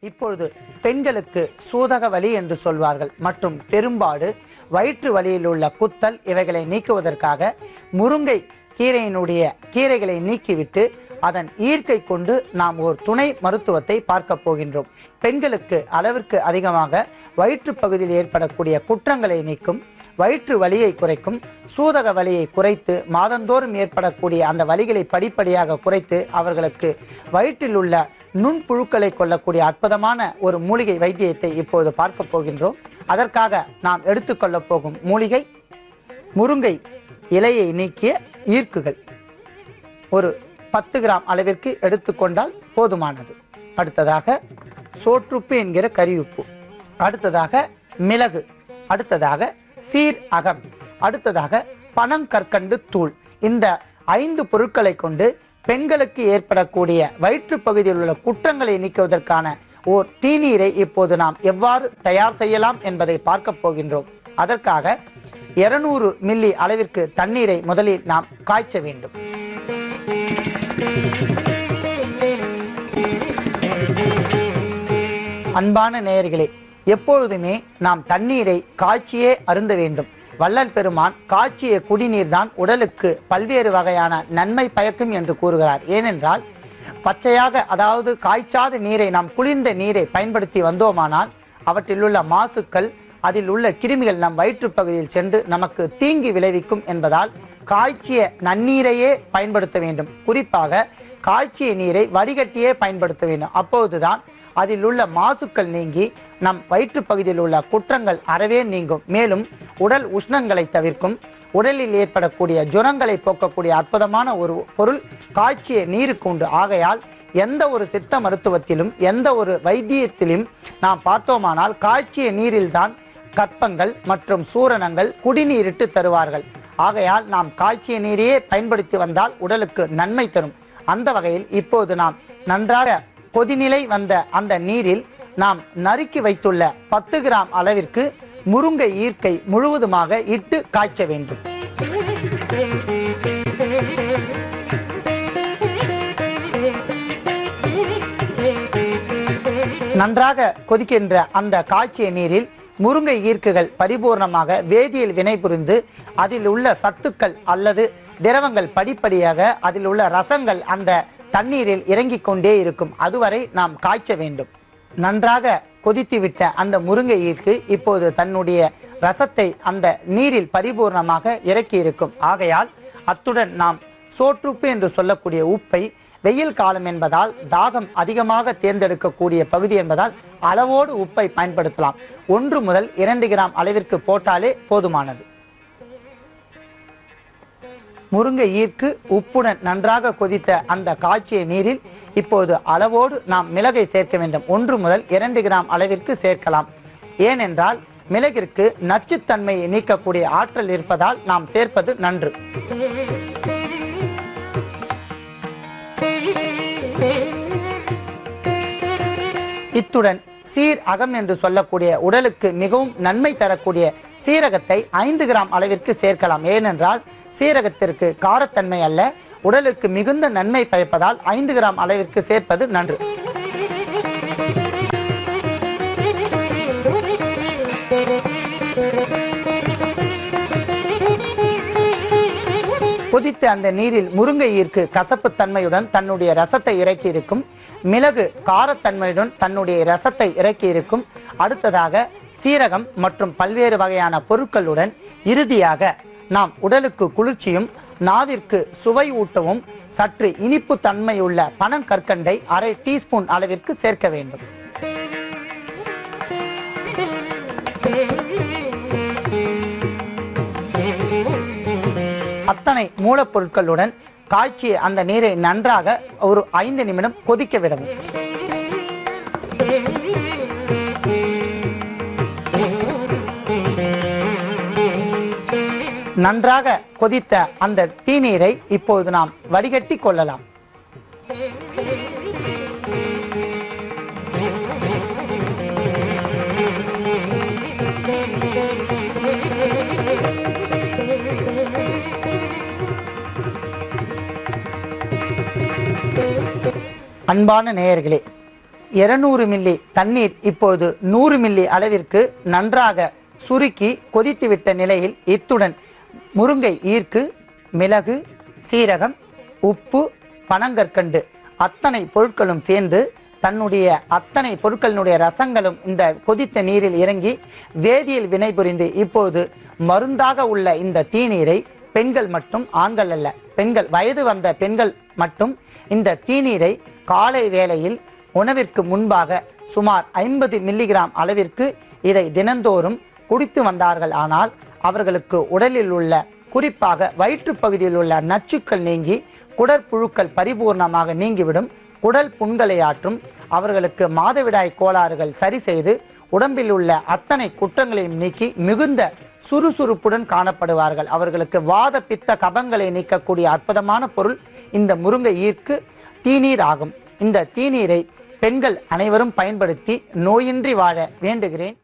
இப்பொழுது பெண்களுக்கு சூதக வலி என்று சொல்வார்கள் மற்றும் பெரும்பாடு, வயிற்று வலியில் உள்ள குத்தல் இவைகளை நீக்குவதற்காக முருங்கை கீரையினுடைய கீரைகளை நீக்கிவிட்டு அதன் ஈர்க்கை கொண்டு நாம் ஒரு துணை மருத்துவத்தை பார்க்க போகின்றோம். பெண்களுக்கு அளவிற்கு அதிகமாக வயிற்று பகுதியில் ஏற்படக்கூடிய குற்றங்களை நீக்கும், வயிற்று வலியை குறைக்கும், சூதக வலியை குறைத்து மாதந்தோறும் ஏற்படக்கூடிய அந்த வலிகளை படிப்படியாக குறைத்து அவர்களுக்கு வயிற்றில் உள்ள நுண்புழுக்களை கொள்ளக்கூடிய அற்புதமான ஒரு மூலிகை வைத்தியத்தை இப்போது பார்க்க போகின்றோம். அதற்காக நாம் எடுத்துக்கொள்ள போகும் மூலிகை முருங்கை இலையை நீக்கிய ஈர்க்குகள். ஒரு 10 கிராம் அளவிற்கு எடுத்துக்கொண்டால் போதுமானது. அடுத்ததாக சோற்றுப்பு என்கிற கரியுப்பு, அடுத்ததாக மிளகு, அடுத்ததாக சீர் அகம், அடுத்ததாக பனங்கற்கண்டு தூள். இந்த 5 பொருட்களை கொண்டு பெண்களுக்கு ஏற்படக்கூடிய வயிற்று பகுதியில் உள்ள குற்றங்களை நீக்குவதற்கான ஓர் தீநீரை இப்போது நாம் எவ்வாறு தயார் செய்யலாம் என்பதை பார்க்க போகின்றோம். அதற்காக 200 மில்லி அளவிற்கு தண்ணீரை முதலில் நாம் காய்ச்ச வேண்டும். அன்பான நேயர்களே, எப்பொழுதுமே நாம் தண்ணீரை காய்ச்சியே அருந்த வேண்டும். வள்ளல் பெருமான் காய்ச்சிய குடிநீர் தான் உடலுக்கு பல்வேறு வகையான நன்மை பயக்கும் என்று கூறுகிறார். ஏனென்றால் பச்சையாக, அதாவது காய்ச்சாத நீரை, நாம் குளிர்ந்த நீரை பயன்படுத்தி வந்தோமானால் அவற்றில் உள்ள மாசுக்கள், அதில் உள்ள கிருமிகள் நம் வயிற்று பகுதியில் சென்று நமக்கு தீங்கு விளைவிக்கும் என்பதால் காய்ச்சிய நன்னீரையே பயன்படுத்த வேண்டும். குறிப்பாக காய்ச்சிய நீரை வடிகட்டியே பயன்படுத்த வேண்டும். அப்போதுதான் அதில் உள்ள மாசுக்கள் நீங்கி நம் வயிற்று பகுதியில் உள்ள குற்றங்கள் அறவே நீங்கும். மேலும் உடல் உஷ்ணங்களை தவிர்க்கும், உடலில் ஏற்படக்கூடிய ஜுரங்களை போக்கக்கூடிய அற்புதமான ஒரு பொருள் காய்ச்சிய நீருக்கு உண்டு. ஆகையால் எந்த ஒரு சித்த மருத்துவத்திலும் எந்த ஒரு வைத்தியத்திலும் நாம் பார்த்தோமானால் காய்ச்சிய நீரில்தான் கற்பங்கள் மற்றும் சூரணங்கள் குடிநீரிட்டு தருவார்கள். ஆகையால் நாம் காய்ச்சிய நீரையே பயன்படுத்தி வந்தால் உடலுக்கு நன்மை தரும். அந்த வகையில் இப்போது நாம் நன்றாக கொதிநிலை வந்த அந்த நீரில் நாம் நறுக்கி வைத்துள்ள 10 கிராம் அளவிற்கு முருங்கை ஈர்க்கை முழுவதுமாக இட்டு காய்ச்ச வேண்டும். நன்றாக கொதிக்கின்ற அந்த காய்ச்சிய நீரில் முருங்கை ஈர்க்குகள் பரிபூர்ணமாக வேதியியல் வினை புரிந்து அதில் உள்ள சத்துக்கள் அல்லது திரவங்கள் படிப்படியாக அதில் உள்ள ரசங்கள் அந்த தண்ணீரில் இறங்கிக் கொண்டே இருக்கும். அதுவரை நாம் காய்ச்ச வேண்டும். நன்றாக கொதித்துவிட்ட அந்த முருங்கை ஈர்க்கு இப்போது தன்னுடைய ரசத்தை அந்த நீரில் பரிபூர்ணமாக இறக்கி இருக்கும். ஆகையால் அத்துடன் நாம் சோற்றுப்பு என்று சொல்லக்கூடிய உப்பை, வெயில் காலம் என்பதால் தாகம் அதிகமாக தேர்ந்தெடுக்கக்கூடிய பகுதி என்பதால் அளவோடு உப்பை பயன்படுத்தலாம். 1 முதல் 2 கிராம் அளவிற்கு போட்டாலே போதுமானது. முருங்கை ஈர்க்கு உப்புடன் நன்றாக கொதித்த அந்த காய்ச்சிய நீரில் இப்போது அளவோடு நாம் மிளகை சேர்க்க வேண்டும். 1 முதல் 2 கிராம் அளவிற்கு சேர்க்கலாம். ஏனென்றால் மிளகிற்கு நச்சுத்தன்மையை நீக்கக்கூடிய ஆற்றல் இருப்பதால் நாம் சேர்ப்பது நன்று. இத்துடன் சீர் அகம் என்று சொல்லக்கூடிய உடலுக்கு மிகவும் நன்மை தரக்கூடிய சீரகத்தை 5 கிராம் அளவிற்கு சேர்க்கலாம். ஏனென்றால் சீரகத்திற்கு காரத்தன்மை அல்ல, உடலுக்கு மிகுந்த நன்மை பயப்பதால் 5 கிராம் அளவிற்கு சேர்ப்பது நன்று. கொதித்த அந்த நீரில் முருங்கை ஈர்க்கு கசப்பு தன்மையுடன் தன்னுடைய ரசத்தை இறக்கி இருக்கும், மிளகு காரத்தன்மையுடன் தன்னுடைய ரசத்தை இறக்கி இருக்கும். அடுத்ததாக சீரகம் மற்றும் பல்வேறு வகையான பொருட்களுடன் இறுதியாக நாம் உடலுக்கு குளிர்ச்சியும் நாவிற்கு சுவை ஊட்டவும் சற்று இனிப்பு தன்மையுள்ள பனங்கற்கண்டை 1/2 டீஸ்பூன் அளவிற்கு சேர்க்க வேண்டும். அத்தனை மூலப்பொருட்களுடன் காய்ச்சிய அந்த நீரை நன்றாக ஒரு 5 நிமிடம் கொதிக்க விடவும். நன்றாக கொதித்த அந்த தீநீரை இப்போது நாம் வடிகட்டி கொள்ளலாம். அன்பான நேயர்களே, 200 மில்லி தண்ணீர் இப்போது 100 மில்லி அளவிற்கு நன்றாக சுருக்கி கொதித்துவிட்ட நிலையில் இத்துடன் முருங்கை ஈர்க்கு, மிளகு, சீரகம், உப்பு, பனங்கற்கண்டு அத்தனை பொருட்களும் சேர்ந்து தன்னுடைய அத்தனை பொருட்களினுடைய ரசங்களும் இந்த கொதித்த நீரில் இறங்கி வேதியியல் வினைபுரிந்து இப்போது மருந்தாக உள்ள இந்த தீநீரை பெண்கள் மட்டும், ஆண்கள் அல்ல, பெண்கள், வயது வந்த பெண்கள் மட்டும் இந்த தீநீரை காலை வேளையில் உணவிற்கு முன்பாக சுமார் 50 மில்லிகிராம் அளவிற்கு இதை தினந்தோறும் குடித்து வந்தார்கள். ஆனால் அவர்களுக்கு உடலில் உள்ள, குறிப்பாக வயிற்று பகுதியில் உள்ள நச்சுக்கள் நீங்கி குடற்புழுக்கள் பரிபூர்ணமாக நீங்கிவிடும். குடல் புண்களை ஆற்றும். அவர்களுக்கு மாதவிடாய் கோளாறுகள் சரி செய்து உடம்பில் உள்ள அத்தனை குற்றங்களையும் நீக்கி மிகுந்த சுறுசுறுப்புடன் காணப்படுவார்கள். அவர்களுக்கு வாத பித்த கபங்களை நீக்கக்கூடிய அற்புதமான பொருள் இந்த முருங்கை ஈர்க்கு தீநீர் ஆகும். இந்த தீநீரை பெண்கள் அனைவரும் பயன்படுத்தி நோயின்றி வாழ வேண்டுகிறேன்.